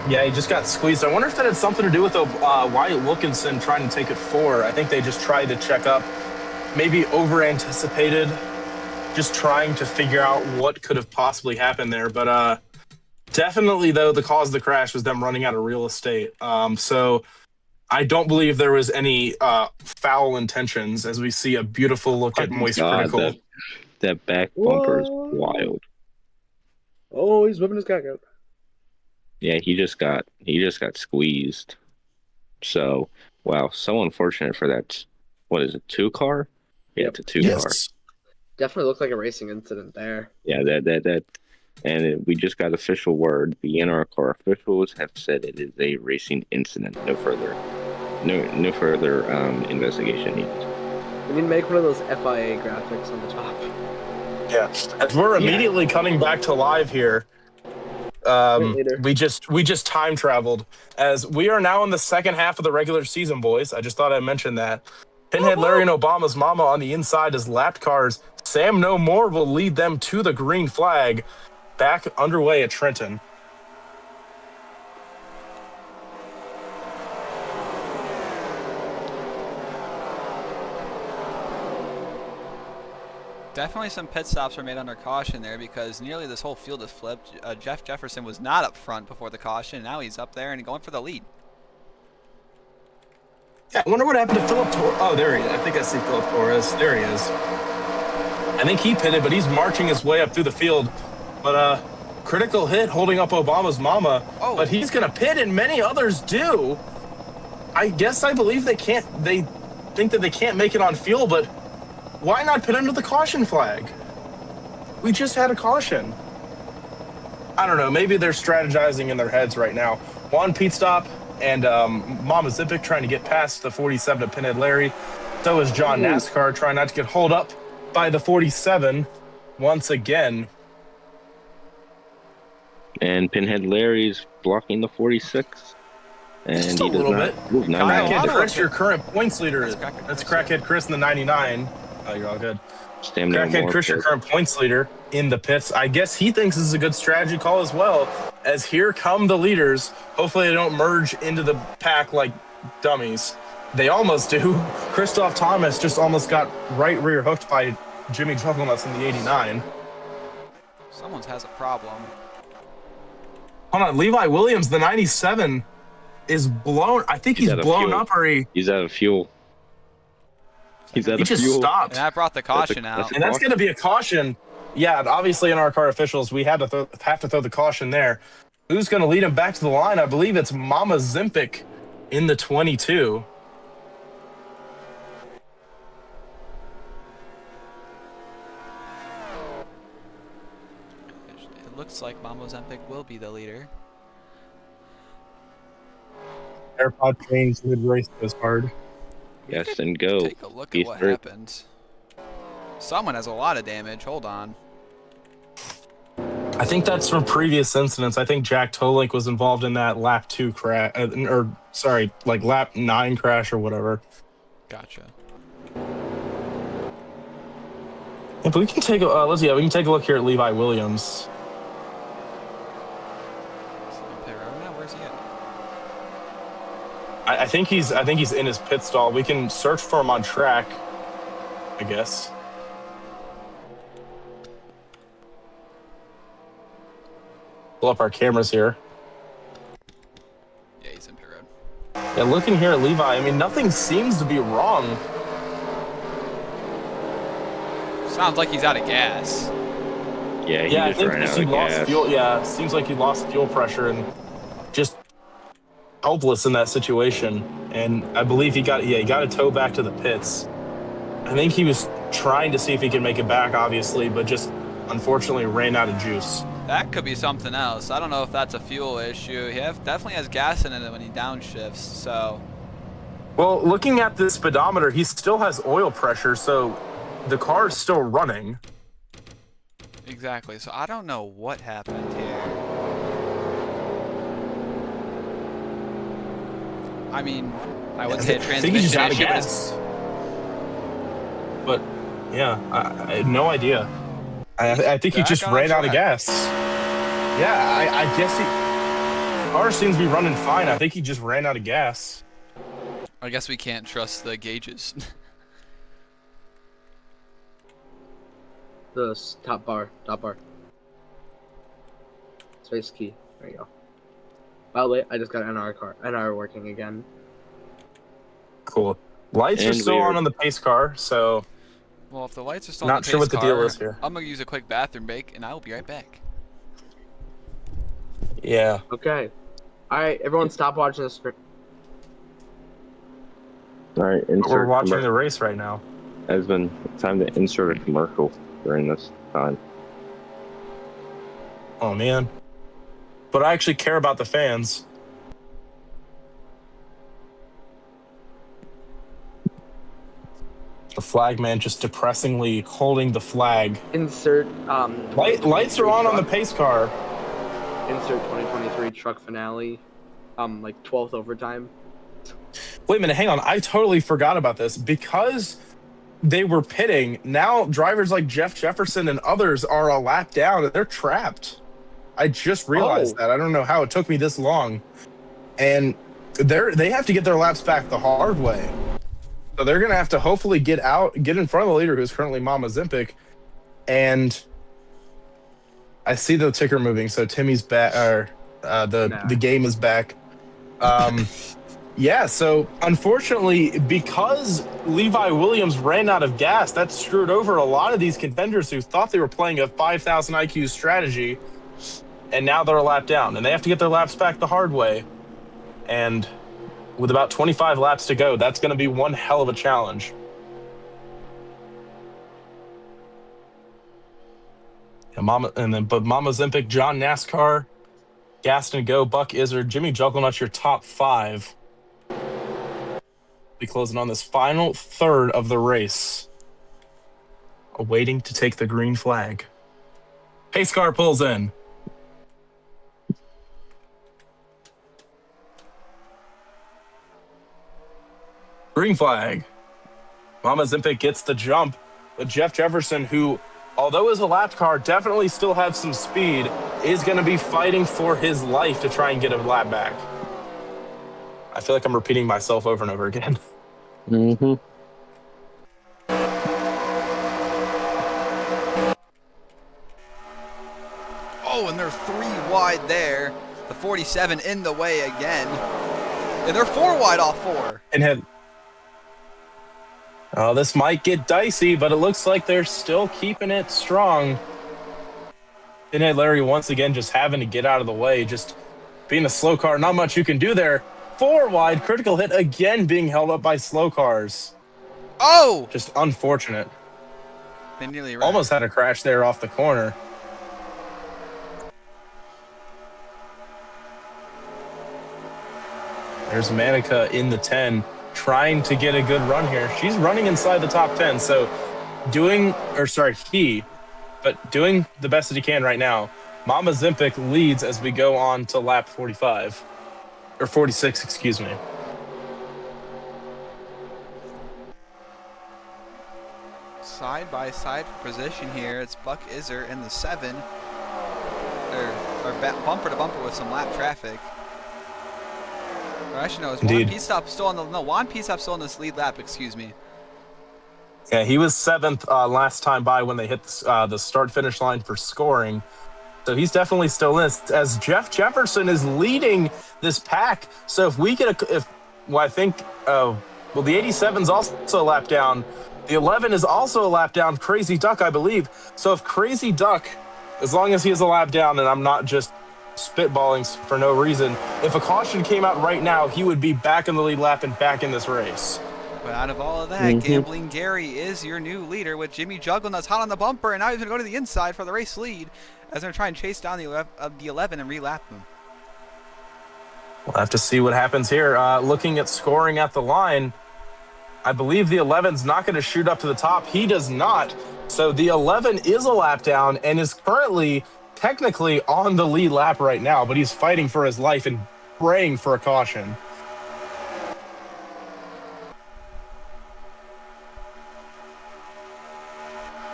Speaker 1: Yeah, he just got squeezed. I wonder if that had something to do with Wyatt Wilkinson trying to take it forward. I think they just tried to check up, maybe over-anticipated, just trying to figure out what could have possibly happened there. But definitely, though, the cause of the crash was them running out of real estate. So I don't believe there was any foul intentions, as we see a beautiful look at Moist Critical.
Speaker 3: That back bumper is wild.
Speaker 5: Oh, he's whipping his cock out.
Speaker 3: Yeah, he just got squeezed. So, wow, so unfortunate for that. What is it, 2-car? Yeah, it's a 2-car.
Speaker 5: Definitely looked like a racing incident there.
Speaker 3: Yeah, we just got official word. The NRCAR officials have said it is a racing incident. No further investigation needed.
Speaker 5: We need to make one of those FIA graphics on the top.
Speaker 1: Yeah, as we're immediately cutting back to live here. We just time traveled, as we are now in the second half of the regular season, boys. I just thought I'd mention that. Pinhead Larry and Obama's mama on the inside as lapped cars. Sam No More will lead them to the green flag. Back underway at Trenton.
Speaker 2: Definitely some pit stops were made under caution there, because nearly this whole field is flipped. Jeff Jefferson was not up front before the caution. Now he's up there and going for the lead.
Speaker 1: Yeah, I wonder what happened to Philip Torres. Oh, there he is. I think I see Philip Torres. There he is. I think he pitted, but he's marching his way up through the field. But Critical Hit holding up Obama's mama. Oh. But he's going to pit, and many others do. I believe they think that they can't make it on fuel, but why not pit under the caution flag? We just had a caution. I don't know. Maybe they're strategizing in their heads right now. One pit stop, and Mama Zipic trying to get past the 47 to Pinhead Larry. So is John NASCAR trying not to get hauled up by the 47 once again.
Speaker 3: And Pinhead Larry's blocking the 46. And
Speaker 1: just a little bit. Crackhead Chris, your current points leader. That's Crackhead Chris in the 99. Oh, you're all good. Crackhead Chris, your current points leader in the pits. I guess he thinks this is a good strategy call as well, as here come the leaders. Hopefully they don't merge into the pack like dummies. They almost do. Christoph Thomas just almost got right rear hooked by Jimmy Jugglenuts in the 89.
Speaker 2: Someone has a problem.
Speaker 1: Hold on, Levi Williams, the 97, is blown. I think he's blown up, or
Speaker 3: he's out of fuel.
Speaker 1: He just stopped.
Speaker 2: And that brought the caution out.
Speaker 1: And that's going to be a caution. Yeah, obviously in our car officials, we had to have to throw the caution there. Who's going to lead him back to the line? I believe it's Mama Zimpic in the 22.
Speaker 2: It looks like Mama Zimpic will be the leader.
Speaker 1: AirPod trains mid-race goes hard.
Speaker 3: Yes, and go.
Speaker 2: Take a look at what happened. Someone has a lot of damage. Hold on.
Speaker 1: I think that's from previous incidents. I think Jack Tolink was involved in that lap 2 crash, lap 9 crash or whatever.
Speaker 2: Gotcha.
Speaker 1: Yeah, but we can take a we can take a look here at Levi Williams.
Speaker 2: Where's he at?
Speaker 1: I think he's in his pit stall. We can search for him on track, I guess. Pull up our cameras here.
Speaker 2: Yeah, he's in pit road.
Speaker 1: Yeah, looking here at Levi, I mean, nothing seems to be wrong.
Speaker 2: Sounds like he's out of gas.
Speaker 3: Yeah, he
Speaker 1: I
Speaker 3: just
Speaker 1: think
Speaker 3: ran out
Speaker 1: he
Speaker 3: of
Speaker 1: lost
Speaker 3: gas.
Speaker 1: fuel. Yeah, seems like he lost fuel pressure and just helpless in that situation. And I believe he got a tow back to the pits. I think he was trying to see if he could make it back, obviously, but just unfortunately ran out of juice.
Speaker 2: That could be something else. I don't know if that's a fuel issue. He definitely has gas in it when he downshifts, so.
Speaker 1: Well, looking at the speedometer, he still has oil pressure, so the car is still running.
Speaker 2: Exactly. So I don't know what happened here. I mean, I would say a
Speaker 1: I think he's just
Speaker 2: transmission
Speaker 1: out of
Speaker 2: issue,
Speaker 1: gas. But yeah, I have no idea. I think he
Speaker 2: back
Speaker 1: just
Speaker 2: on
Speaker 1: ran out of
Speaker 2: track.
Speaker 1: gas. Yeah, I guess the car seems to be running fine. I think he just ran out of gas.
Speaker 2: I guess we can't trust the gauges.
Speaker 5: The top bar. Space key. There you go. By the way, I just got NR working again.
Speaker 1: Cool. Lights are
Speaker 3: And
Speaker 1: still
Speaker 3: weird.
Speaker 1: on the pace car, so
Speaker 2: Well, if the lights are still
Speaker 1: Not
Speaker 2: on the
Speaker 1: sure
Speaker 2: pace
Speaker 1: what the
Speaker 2: car,
Speaker 1: deal is here.
Speaker 2: I'm gonna use a quick bathroom break, and I will be right back.
Speaker 1: yeah.
Speaker 5: Okay. Alright, everyone stop watching the screen.
Speaker 3: All right,
Speaker 1: But we're
Speaker 3: insert
Speaker 1: watching the race right now.
Speaker 3: Esmond, time to insert a commercial during this time.
Speaker 1: Oh man. But I actually care about the fans. The flag man just depressingly holding the flag.
Speaker 5: Insert
Speaker 1: Lights are on the
Speaker 5: truck.
Speaker 1: pace car.
Speaker 5: Insert 2023 truck finale. Like 12th overtime.
Speaker 1: Wait a minute, hang on. I totally forgot about this. Because they were pitting, now drivers like Jeff Jefferson and others are a lap down and they're trapped. I just realized that. I don't know how it took me this long. And they have to get their laps back the hard way. So they're going to have to hopefully get in front of the leader, who's currently Mama Zimpic. And I see the ticker moving, so Timmy's back, or the game is back. Yeah, so unfortunately, because Levi Williams ran out of gas, that screwed over a lot of these contenders who thought they were playing a 5,000 IQ strategy, and now they're a lap down, and they have to get their laps back the hard way. And with about 25 laps to go, that's going to be one hell of a challenge. But Mama Zimpic, John NASCAR, Gaston Go, Buck Izzard, Jimmy Jugglernut's your top 5. Be closing on this final third of the race, awaiting to take the green flag. Pace car pulls in. Green flag. Mama Zimpic gets the jump, but Jeff Jefferson, who, although is a lap car, definitely still has some speed, is going to be fighting for his life to try and get a lap back. I feel like I'm repeating myself over and over again.
Speaker 3: Mm-hmm.
Speaker 2: Oh, and they're 3 wide there. The 47 in the way again. And they're 4 wide off 4.
Speaker 1: Oh, this might get dicey, but it looks like they're still keeping it strong. Pinhead Larry once again just having to get out of the way, just being a slow car. Not much you can do there. 4 wide, critical hit again being held up by slow cars.
Speaker 2: Oh!
Speaker 1: Just unfortunate.
Speaker 2: They nearly ran.
Speaker 1: Almost had a crash there off the corner. There's Manica in the 10, trying to get a good run here. She's running inside the top 10, so doing the best that he can right now. Mama Zimpic leads as we go on to lap 45. Or 46, excuse me.
Speaker 2: Side by side position here. It's Buck Izzard in the 7. Or bumper to bumper with some lap traffic. Or actually, no, it's Juan P-Stop still on the... No, Juan P-Stop still on this lead lap, excuse me.
Speaker 1: Yeah, he was 7th last time by when they hit the start-finish line for scoring. So he's definitely still in this, as Jeff Jefferson is leading this pack. So if we get the 87's also a lap down. The 11 is also a lap down. Crazy Duck, I believe. So if Crazy Duck as long as he is a lap down, and I'm not just spitballing for no reason, if a caution came out right now, he would be back in the lead lap and back in this race.
Speaker 2: But out of all of that, Gambling Gary is your new leader with Jimmy Jugglenuts hot on the bumper, and now he's going to go to the inside for the race lead as they're trying to chase down the 11 and relap him.
Speaker 1: We'll have to see what happens here. Looking at scoring at the line, I believe the 11's not going to shoot up to the top. He does not. So the 11 is a lap down and is currently technically on the lead lap right now, but he's fighting for his life and praying for a caution.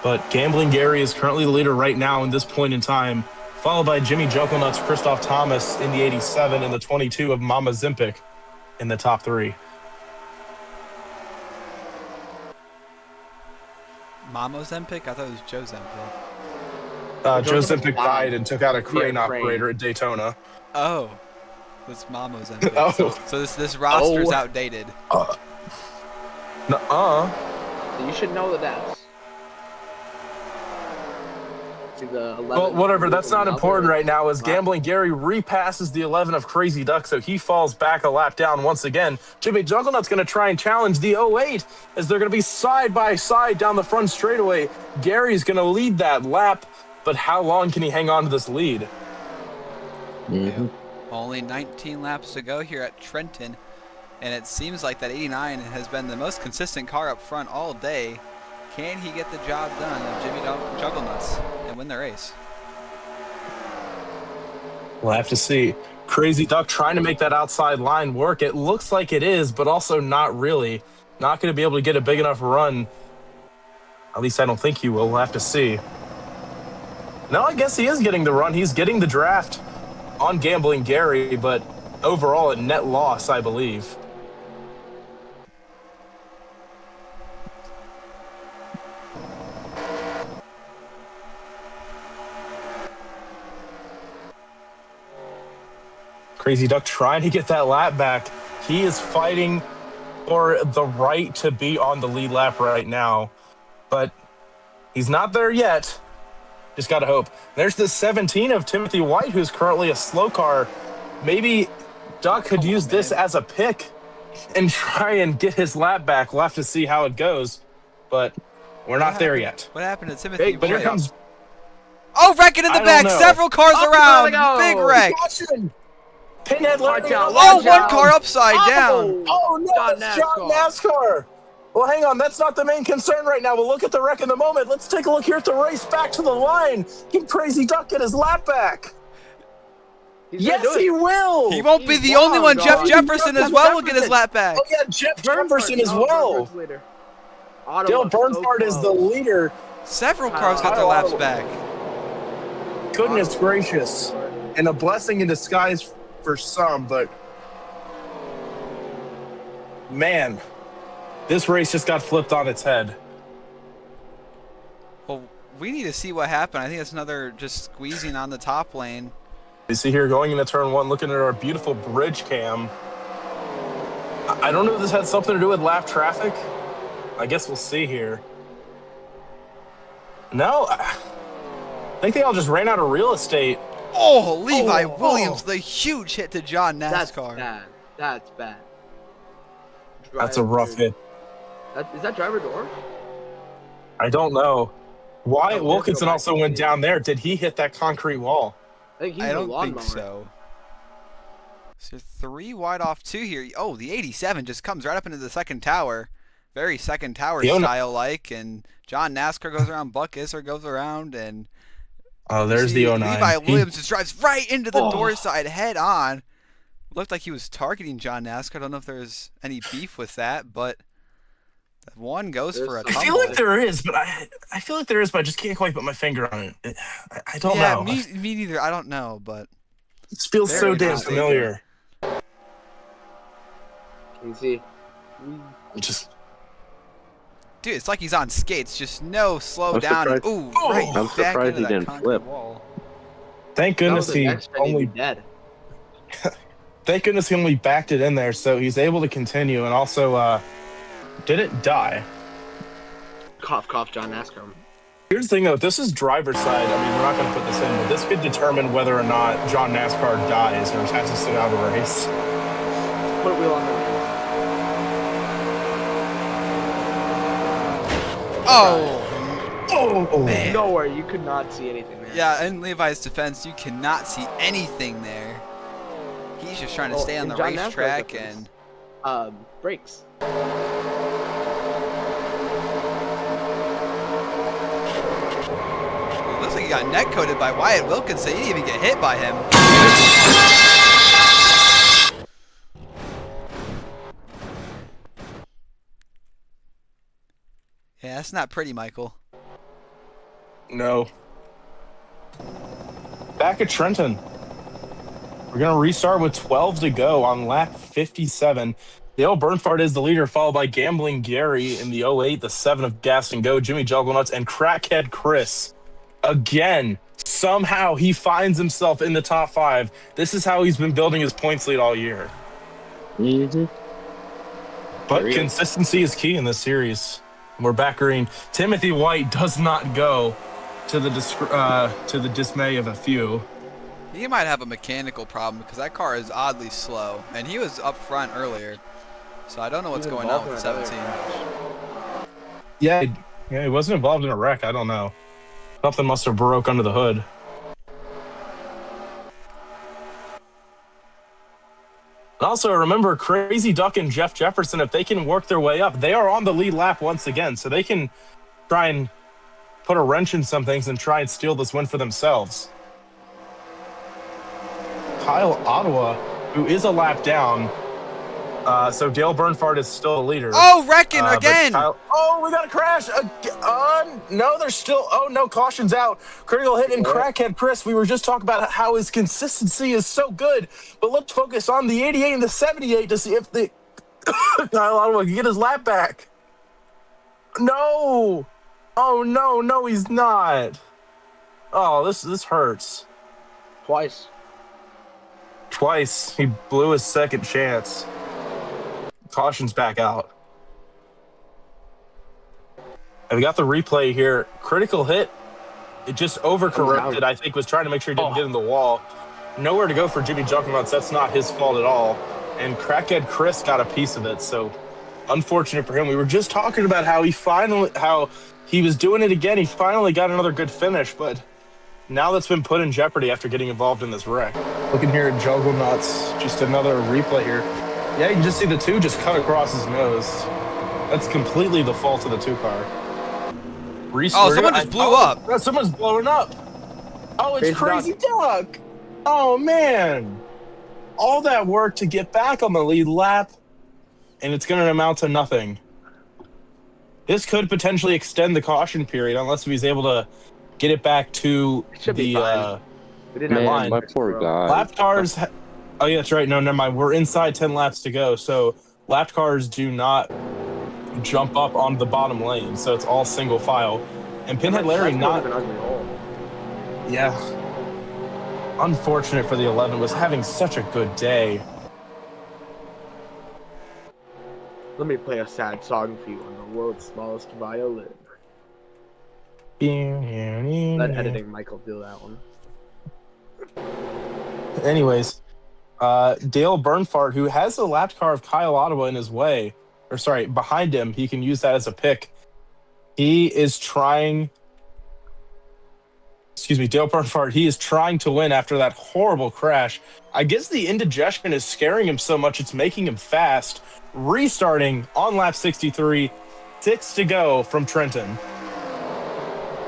Speaker 1: But Gambling Gary is currently the leader right now in this point in time, followed by Jimmy Jugglenuts, Christoph Thomas in the 87 and the 22 of Mama Zimpic in the top 3.
Speaker 2: Mama Zempic? I thought it was Joe Zempic.
Speaker 1: Joe Zempic died and took out a crane operator at Daytona.
Speaker 2: Oh, it's Mama Zempic.
Speaker 1: Oh.
Speaker 2: So this roster's outdated.
Speaker 1: Nuh-uh.
Speaker 5: You should know that.
Speaker 1: Well, whatever. That's not important right now as Gambling Gary repasses the 11 of Crazy Duck, so he falls back a lap down once again. Jimmy Jugglernut's going to try and challenge the 08 as they're going to be side by side down the front straightaway. Gary's going to lead that lap, but how long can he hang on to this lead?
Speaker 2: Only 19 laps to go here at Trenton, and it seems like that 89 has been the most consistent car up front all day. Can he get the job done of Jimmy Jugglenuts and win the race?
Speaker 1: We'll have to see. Crazy Duck trying to make that outside line work. It looks like it is, but also not really. Not going to be able to get a big enough run. At least I don't think he will. We'll have to see. No, I guess he is getting the run. He's getting the draft on Gambling Gary, but overall a net loss, I believe. Crazy Duck trying to get that lap back. He is fighting for the right to be on the lead lap right now, but he's not there yet. Just got to hope. There's the 17 of Timothy White, who's currently a slow car. Maybe Duck could use this as a pick and try and get his lap back. We'll have to see how it goes, but we're not there yet.
Speaker 2: What happened to Timothy
Speaker 1: But
Speaker 2: White?
Speaker 1: here comes...
Speaker 2: Oh, wrecking in the back. Several cars around. Big wreck.
Speaker 1: Pinhead landing.
Speaker 2: Oh, one car upside down.
Speaker 1: Oh, no, it's John NASCAR. Well, hang on. That's not the main concern right now. We'll look at the wreck in the moment. Let's take a look here at the race back to the line. Can Crazy Duck get his lap back? Yes, he will.
Speaker 2: He won't be the only one. Jeff Jefferson as well will get his lap back.
Speaker 1: Oh, yeah, Jeff Jefferson as well. Dale Bernhardt is the leader.
Speaker 2: Several cars got their laps back.
Speaker 1: Goodness gracious. And a blessing in disguise for some, but man, this race just got flipped on its head.
Speaker 2: Well, we need to see what happened. I think it's another just squeezing on the top lane.
Speaker 1: You see here going into turn 1, looking at our beautiful bridge cam. I don't know if this had something to do with lap traffic. I guess we'll see here. No, I think they all just ran out of real estate.
Speaker 2: Oh, Levi Williams, the huge hit to John NASCAR.
Speaker 5: That's bad.
Speaker 1: That's a rough hit.
Speaker 5: Is that driver door?
Speaker 1: I don't know. Wyatt Wilkinson also went down there. Did he hit that concrete wall?
Speaker 2: I don't think so. So 3 wide off 2 here. Oh, the 87 just comes right up into the second tower. Very second tower style like. And John NASCAR goes around, Buck Isser goes around, and
Speaker 1: oh, there's the 09.
Speaker 2: Levi Williams just drives right into the door side head on. Looked like he was targeting John NASCAR. I don't know if there's any beef with that, but one goes for a tumble.
Speaker 1: I feel like there is, but I just can't quite put my finger on it. I don't know.
Speaker 2: Me neither. I don't know, but
Speaker 1: it feels so damn familiar.
Speaker 5: Can you see?
Speaker 2: Dude, it's like he's on skates. Just no slow down. Ooh, right
Speaker 3: I'm surprised he didn't flip.
Speaker 2: Wall.
Speaker 1: Thank goodness he only
Speaker 5: dead.
Speaker 1: Thank goodness he only backed it in there, so he's able to continue and also didn't die.
Speaker 5: Cough, cough, John NASCAR.
Speaker 1: Here's the thing, though. This is driver's side. I mean, we're not going to put this in, but this could determine whether or not John NASCAR dies or has to sit out a race.
Speaker 5: Put wheel on the race.
Speaker 2: Oh, man.
Speaker 5: Nowhere. You could not see anything there.
Speaker 2: Yeah, in Levi's defense, you cannot see anything there. He's just trying to stay on the racetrack and...
Speaker 5: brakes.
Speaker 2: Looks like he got neck coated by Wyatt Wilkinson. He didn't even get hit by him. Yeah, that's not pretty, Michael.
Speaker 1: No. Back at Trenton. We're going to restart with 12 to go on lap 57. Dale Bernhardt is the leader, followed by Gambling Gary in the 08, the 7 of Gas and Go, Jimmy Jugglenuts, and Crackhead Chris. Again, somehow he finds himself in the top 5. This is how he's been building his points lead all year.
Speaker 3: Mm-hmm.
Speaker 1: But consistency is key in this series. We're back green. Timothy White does not go to the dismay of a few.
Speaker 2: He might have a mechanical problem because that car is oddly slow, and he was up front earlier. So I don't know what's going on with 17.
Speaker 1: Yeah, he wasn't involved in a wreck. I don't know. Something must have broke under the hood. And also, remember, Crazy Duck and Jeff Jefferson, if they can work their way up, they are on the lead lap once again. So they can try and put a wrench in some things and try and steal this win for themselves. Kyle Ottawa, who is a lap down. So Dale Bernhardt is still the leader.
Speaker 2: Oh, wrecking again!
Speaker 1: We got a crash. No, there's still. Oh, no, caution's out. Critical hit and Crackhead Chris. We were just talking about how his consistency is so good. But let's focus on the 88 and the 78 to see if the Kyle Ottawa can get his lap back. No. Oh, no, he's not. Oh, this hurts. Twice. He blew his second chance. Caution's back out. And we got the replay here. Critical hit. It just overcorrected. I think was trying to make sure he didn't get in the wall. Nowhere to go for Jimmy Junknuts. That's not his fault at all. And Crackhead Chris got a piece of it. So unfortunate for him. We were just talking about how he was doing it again. He finally got another good finish, but now that's been put in jeopardy after getting involved in this wreck. Looking here at Jugglenuts, just another replay here. Yeah, you can just see the 2 just cut across his nose. That's completely the fault of the 2 car.
Speaker 2: Someone just blew up.
Speaker 1: Someone's blowing up. Oh, it's Crazy Duck. Oh, man. All that work to get back on the lead lap, and it's going to amount to nothing. This could potentially extend the caution period unless he's able to get it back to the line.
Speaker 3: My poor guy.
Speaker 1: Lap cars. Oh, yeah, that's right. No, never mind. We're inside 10 laps to go. So lap cars do not jump up on the bottom lane. So it's all single file. And Pinhead Larry not. Yeah. Unfortunate for the 11. Was having such a good day.
Speaker 5: Let me play a sad song for you on the world's smallest violin. Let editing Michael do that one.
Speaker 1: Anyways, Dale Bernhardt, who has the lapped car of Kyle Ottawa in his way, behind him, he can use that as a pick. He is trying. Dale Bernhardt, he is trying to win after that horrible crash. I guess the indigestion is scaring him so much it's making him fast. Restarting on lap 63, 6 to go from Trenton.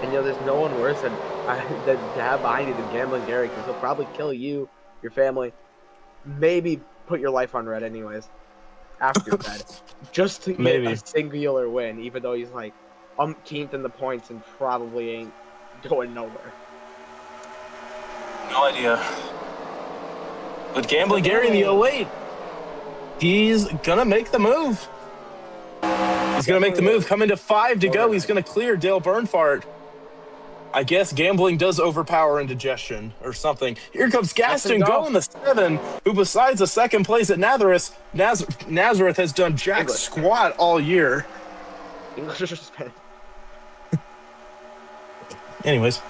Speaker 5: And there's no one worse than to have behind you than Gambling Gary, because he'll probably kill you, your family, maybe put your life on red anyways after you're dead, just to get a singular win, even though he's like umpteenth in the points and probably ain't going nowhere.
Speaker 1: No idea. But Gambling Gary in the 08, he's gonna make the move. He's gonna make the move. Coming to 5 to go. He's gonna clear Dale Bernhardt. I guess gambling does overpower indigestion or something. Here comes Gaston Go in the 7, who besides the second place at Nazareth has done jack squat all year.
Speaker 5: English or Spanish?
Speaker 1: anyways.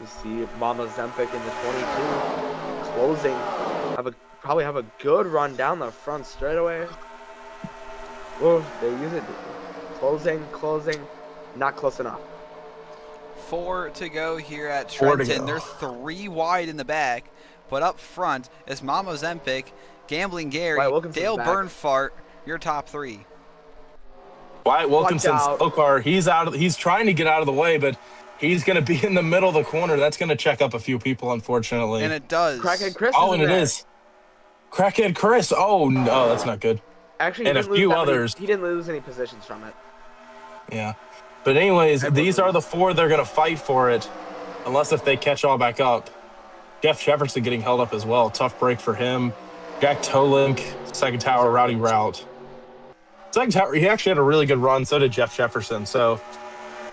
Speaker 5: You see Mama Zempic in the 22 closing. Probably have a good run down the front straightaway. Oh, they use it. Closing. Not close enough.
Speaker 2: 4 to go here at Trenton. They're 3 wide in the back, but up front is Mama Zempic, Gambling Gary, Dale Bernfart, your top 3.
Speaker 1: Wyatt Wilkinson's slow car. He's trying to get out of the way, but he's going to be in the middle of the corner. That's going to check up a few people, unfortunately.
Speaker 2: And it does.
Speaker 5: Crackhead Chris.
Speaker 1: It is. Crackhead Chris. Oh, no, that's not good.
Speaker 5: Actually,
Speaker 1: and a few others.
Speaker 5: He didn't lose any positions from it.
Speaker 1: Yeah. But anyways, these are the 4 they're going to fight for it, unless if they catch all back up. Jeff Jefferson getting held up as well. Tough break for him. Jack Tolink, second tower, Rowdy Rout. Second tower, he actually had a really good run. So did Jeff Jefferson. So,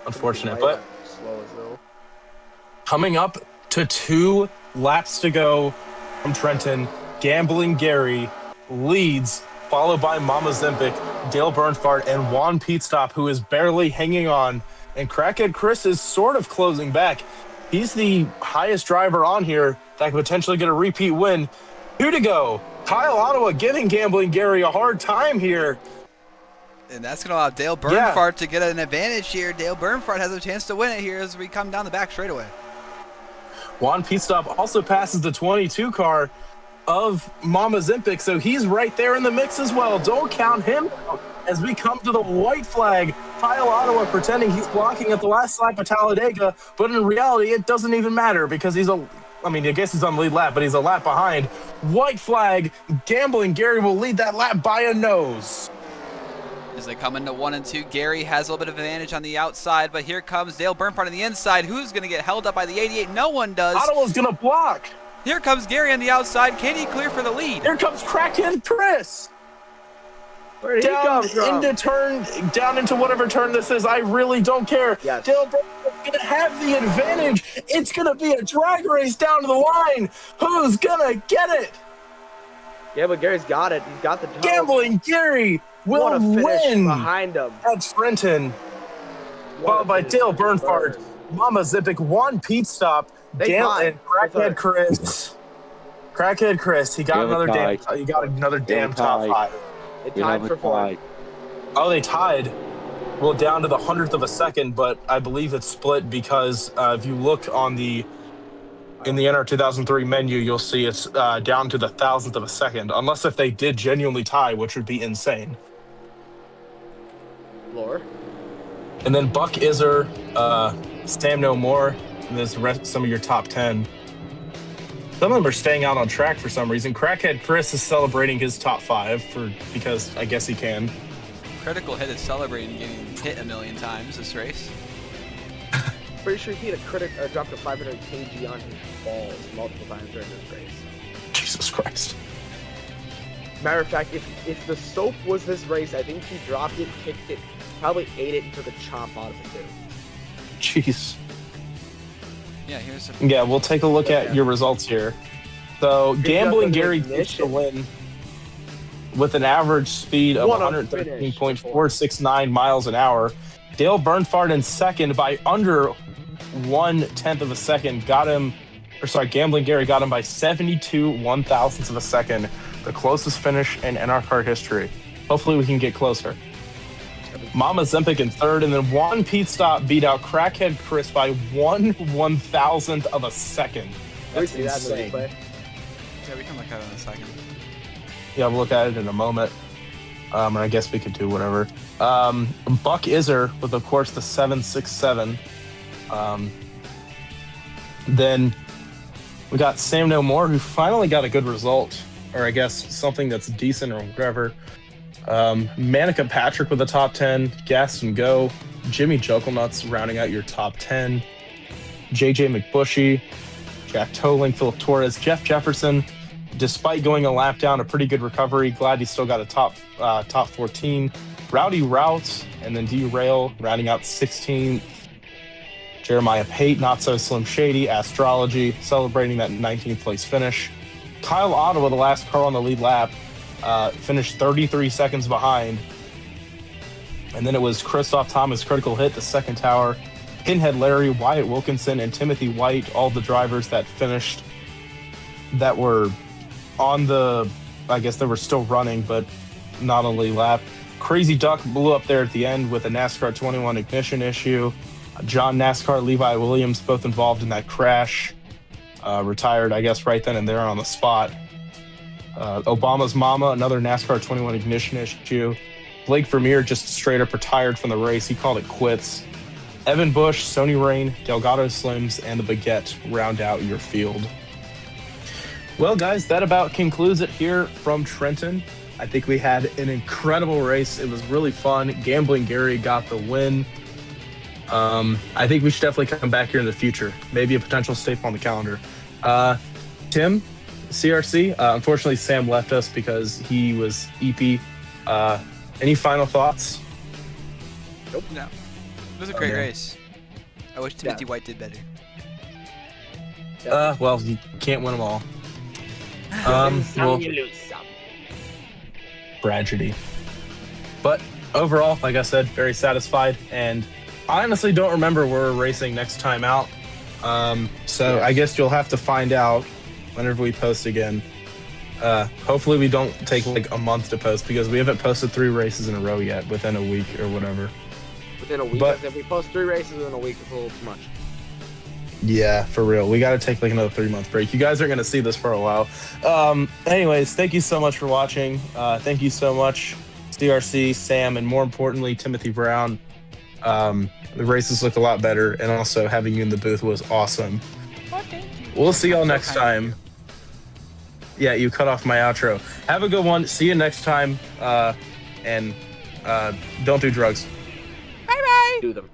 Speaker 1: unfortunate. But
Speaker 5: slow as though.
Speaker 1: Coming up to 2 laps to go from Trenton, Gambling Gary leads, followed by Mama Zempic, Dale Bernfart, and Juan Pitstop, who is barely hanging on. And Crackhead Chris is sort of closing back. He's the highest driver on here that could potentially get a repeat win. 2 to go. Kyle Ottawa giving Gambling Gary a hard time here.
Speaker 2: And that's going to allow Dale Bernfart to get an advantage here. Dale Bernfart has a chance to win it here as we come down the back straightaway.
Speaker 1: Juan Pitstop also passes the 22 car of Mama Zempic, so he's right there in the mix as well. Don't count him out as we come to the white flag. Kyle Ottawa pretending he's blocking at the last lap of Talladega, but in reality, it doesn't even matter because I guess he's on the lead lap, but he's a lap behind. White flag, Gambling Gary will lead that lap by a nose.
Speaker 2: As they come into 1 and 2, Gary has a little bit of advantage on the outside, but here comes Dale Bernfart on the inside. Who's going to get held up by the 88? No one does.
Speaker 1: Ottawa's going to block.
Speaker 2: Here comes Gary on the outside. Can he clear for the lead?
Speaker 1: Here comes Crackhead Chris.
Speaker 5: Where did he come from?
Speaker 1: Down into whatever turn this is. I really don't care.
Speaker 5: Yes.
Speaker 1: Dale Bernfart's going to have the advantage. It's going to be a drag race down to the line. Who's going to get it?
Speaker 5: Yeah, but Gary's got it. He's got the toe.
Speaker 1: Gambling Gary will win
Speaker 5: behind him
Speaker 1: at Trenton. Followed by Dale Bernfart, Mama Zempic, Juan Pitstop, Dale and Crackhead Chris. Crackhead Chris, he got another damn top 5.
Speaker 5: They tied for 4.
Speaker 1: Oh, they tied. Well, down to the 100th of a second, but I believe it's split because if you look in the NR 2003 menu, you'll see it's down to the 1,000th of a second, unless if they did genuinely tie, which would be insane.
Speaker 5: Lore.
Speaker 1: And then Buck Iser, Sam No More, and there's some of your top 10. Some of them are staying out on track for some reason. Crackhead Chris is celebrating his top 5 because I guess he can.
Speaker 2: Critical Hit is celebrating getting hit a million times this race.
Speaker 5: Pretty sure he had dropped a 500 kg on his balls multiple times during this race.
Speaker 1: Jesus Christ.
Speaker 5: Matter of fact, if the soap was this race, I think he dropped it, kicked it, probably ate it, and took a chomp out of it too.
Speaker 1: Jeez.
Speaker 2: Yeah,
Speaker 1: we'll take a look at your results here. So, Gambling Gary gets the win with an average speed of 113.469 miles an hour. Dale Bernfart in second by under 1/10 of a second. Gambling Gary got him by 72 1/1000ths of a second. The closest finish in NRCAR history. Hopefully we can get closer. Mama Zempic in third, and then Juan Pitstop beat out Crackhead Chris by 1/1000th of a second. That's insane.
Speaker 2: Yeah, we can look at it in a second.
Speaker 1: Yeah, we'll look at it in a moment. And I guess we could do whatever. Buck Iser with, of course, the 767. Then we got Sam No More, who finally got a good result, or I guess something that's decent or whatever. Manica Patrick with the top 10, Gaston Go, Jimmy Jokelnuts rounding out your top 10, JJ McBushy, Jack Tolink, Philip Torres, Jeff Jefferson, despite going a lap down, a pretty good recovery. Glad he still got a top 14. Rowdy Rout, and then Derail rounding out 16th. Jeremiah Pate, Not So Slim Shady, Astrology, celebrating that 19th place finish. Kyle Ottawa, the last car on the lead lap, finished 33 seconds behind. And then it was Christoph Thomas, critical hit, the second tower. Pinhead Larry, Wyatt Wilkinson, and Timothy White, all the drivers that finished that were on the, I guess they were still running, but not only lap. Crazy Duck blew up there at the end with a NASCAR 21 ignition issue. John NASCAR, Levi Williams, both involved in that crash. Retired, I guess, right then and there on the spot. Obama's Mama, another NASCAR 21 ignition issue. Blake Vermeer just straight up retired from the race. He called it quits. Evan Bush, Sony Rain, Delgado Slims, and the Baguette round out your field. Well, guys, that about concludes it here from Trenton. I think we had an incredible race. It was really fun. Gambling Gary got the win. I think we should definitely come back here in the future. Maybe a potential staple on the calendar. Tim, CRC, unfortunately Sam left us because he was EP. Any final thoughts?
Speaker 2: Nope. No. It was a great race. I wish Timothy White did better.
Speaker 1: Well, you can't win them all.
Speaker 5: You lose some.
Speaker 1: Tragedy. But overall, like I said, very satisfied, and I honestly don't remember where we're racing next time out. So I guess you'll have to find out whenever we post again. Hopefully we don't take like a month to post because we haven't posted 3 races in a row yet within a week or whatever.
Speaker 5: Within a week?
Speaker 1: But
Speaker 5: if we post 3 races in a week, it's a little too much.
Speaker 1: Yeah, for real. We got to take like another 3-month break. You guys are going to see this for a while. Anyways, thank you so much for watching. Thank you so much, CRC, Sam, and more importantly, Timothy Brown. The races looked a lot better, and also having you in the booth was awesome.
Speaker 2: Oh, thank you.
Speaker 1: We'll see y'all next time. Yeah, you cut off my outro. Have a good one. See you next time. And don't do drugs.
Speaker 2: Bye-bye.
Speaker 5: Do them.